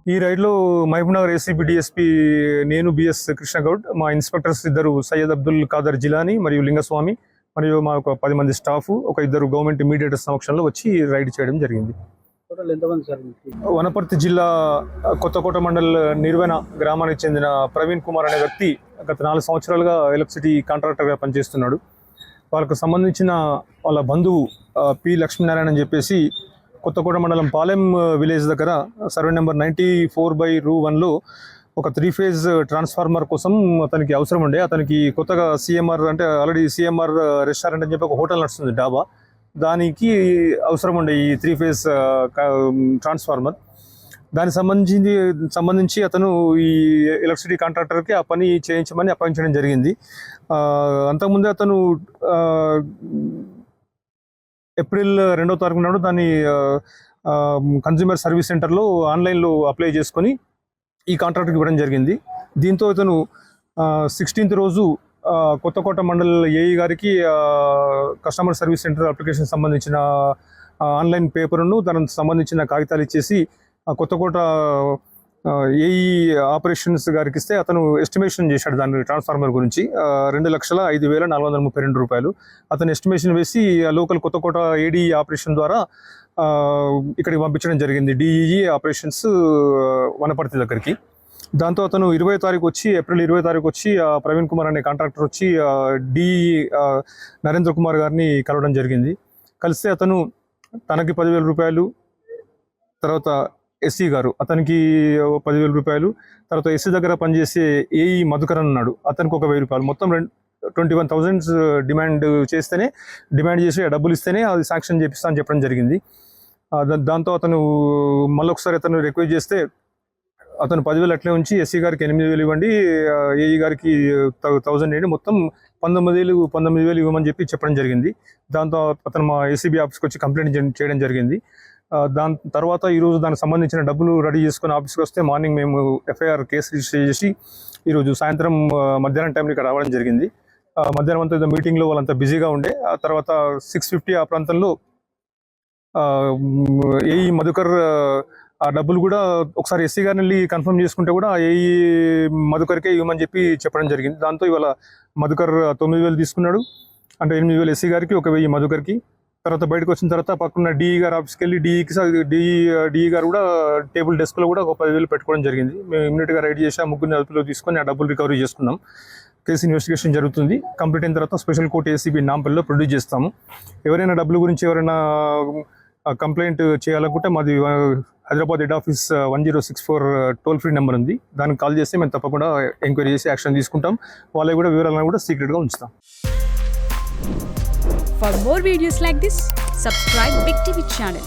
ఈ రైడ్లో Mahabubnagar ACB DSP నేను BS Krishna Goud, మా ఇన్స్పెక్టర్స్ ఇద్దరు సయ్యద్ అబ్దుల్ ఖాదర్ జిలానీ మరియు లింగస్వామి, మరియు మా ఒక 10 మంది స్టాఫ్, ఒక ఇద్దరు గవర్నమెంట్ మీడియేటర్ సమక్షంలో వచ్చి రైడ్ చేయడం జరిగింది. వనపర్తి జిల్లా కొత్తకోట మండల్ నిర్వెన గ్రామానికి చెందిన ప్రవీణ్ కుమార్ అనే వ్యక్తి గత 4 సంవత్సరాలుగా ఎలక్ట్రిసిటీ కాంట్రాక్టర్గా పనిచేస్తున్నాడు. వాళ్ళకు సంబంధించిన వాళ్ళ బంధువు పి లక్ష్మీనారాయణ అని చెప్పేసి కొత్తకోట మండలం పాలెం విలేజ్ దగ్గర సర్వే నెంబర్ 94/1లో ఒక 3 ఫేజ్ ట్రాన్స్ఫార్మర్ కోసం అతనికి అవసరం ఉండే. అతనికి కొత్తగా సిఎంఆర్ అంటే ఆల్రెడీ సిఎంఆర్ రెస్టారెంట్ అని చెప్పి ఒక హోటల్ నడుస్తుంది, డాబా, దానికి అవసరం ఉండే ఈ 3 ఫేజ్ ట్రాన్స్ఫార్మర్. దానికి సంబంధించి అతను ఈ ఎలక్ట్రిసిటీ కాంట్రాక్టర్కి ఆ పని చేయించమని అప్పగించడం జరిగింది. అంతకుముందే అతను ఏప్రిల్ 2వ తారీఖు నాడు దాన్ని కన్జ్యూమర్ సర్వీస్ సెంటర్లో ఆన్లైన్లో అప్లై చేసుకొని ఈ కాంట్రాక్ట్కి ఇవ్వడం జరిగింది. దీంతో ఇతను 16th రోజు కొత్తకోట మండల్ ఏఈ గారికి కస్టమర్ సర్వీస్ సెంటర్ అప్లికేషన్ సంబంధించిన ఆన్లైన్ పేపర్ను దానికి సంబంధించిన కాగితాలు ఇచ్చేసి కొత్తకోట ఏఈ ఆపరేషన్స్ గారికి ఇస్తే అతను ఎస్టిమేషన్ చేశాడు దాని ట్రాన్స్ఫార్మర్ గురించి 2,05,432 రూపాయలు. అతను ఎస్టిమేషన్ వేసి లోకల్ కొత్తకోట ఏడీ ఆపరేషన్ ద్వారా ఇక్కడికి పంపించడం జరిగింది, డిఈఈ ఆపరేషన్స్ వనపర్తి దగ్గరికి. దాంతో అతను ఏప్రిల్ 20 తారీఖు వచ్చి ప్రవీణ్ కుమార్ అనే కాంట్రాక్టర్ వచ్చి డిఈ నరేంద్ర కుమార్ గారిని కలవడం జరిగింది. కలిస్తే అతను తనకి 10,000 రూపాయలు, తర్వాత ఎస్సీ గారు అతనికి 10,000 రూపాయలు, తర్వాత ఎస్సీ దగ్గర పనిచేసే ఏఈ మధుకరన్ ఉన్నాడు, అతనికి ఒక 1,000 రూపాయలు, మొత్తం 21,000 డిమాండ్ చేసి డబ్బులు ఇస్తేనే అది శాంక్షన్ చేపిస్తా అని చెప్పడం జరిగింది. దాంతో అతను మళ్ళొకసారి అతను రిక్వెస్ట్ చేస్తే అతను 10,000 అట్లే ఉంచి ఎస్సీ గారికి 8,000 ఇవ్వండి, ఏఈ గారికి 1,000 ఇవ్వండి, మొత్తం 19,000 ఇవ్వమని చెప్పడం జరిగింది. దాంతో అతను మా ఏసీబీ ఆఫీస్కి వచ్చి కంప్లైంట్ చేయడం జరిగింది. దాని తర్వాత ఈరోజు దానికి సంబంధించిన డబ్బులు రెడీ చేసుకుని ఆఫీస్కి వస్తే మార్నింగ్ మేము ఎఫ్ఐఆర్ కేసు రిజిస్టర్ చేసి ఈరోజు సాయంత్రం మధ్యాహ్నం టైంలో ఇక్కడ రావడం జరిగింది. మధ్యాహ్నం అంతా మీటింగ్లో వాళ్ళంతా బిజీగా ఉండే. ఆ తర్వాత 6:50 ఆ ప్రాంతంలో ఏఈ మధుకర్ ఆ డబ్బులు కూడా ఒకసారి ఎస్సీ గారిని వెళ్ళి కన్ఫర్మ్ చేసుకుంటే కూడా ఏఈ మధుకర్కే ఇవ్వమని చెప్పడం జరిగింది. దాంతో ఇవాళ మధుకర్ 9,000 తీసుకున్నాడు, అంటే 8,000 ఎస్సీ గారికి, 1,000 మధుకర్కి. తర్వాత బయటకు వచ్చిన తర్వాత పక్కన డిఈ గారు ఆఫీస్కి వెళ్ళి డిఈ గారు కూడా టేబుల్ డెస్క్లో కూడా ఒక 10,000 పెట్టుకోవడం జరిగింది. మేము ఇమ్మీడియట్గా రైడ్ చేసి ఆ ముగ్గురిని అదుపులో తీసుకొని ఆ డబ్బులు రికవరీ చేసుకున్నాం. కేసు ఇన్వెస్టిగేషన్ జరుగుతుంది. కంప్లీట్ అయిన తర్వాత స్పెషల్ కోర్టు ఏసీబీ నాంపల్లిలో ప్రొడ్యూస్ చేస్తాము. ఎవరైనా డబ్బుల గురించి ఎవరైనా కంప్లైంట్ చేయాలనుకుంటే మాది Hyderabad head office 1064 toll free number ఉంది, దానికి కాల్ చేస్తే మేము తప్పకుండా ఎంక్వైరీ చేసి యాక్షన్ తీసుకుంటాం. వాళ్ళకి కూడా వివరాలను కూడా సీక్రెట్గా ఉంచుతాం. For more videos like this, subscribe Big TV channel.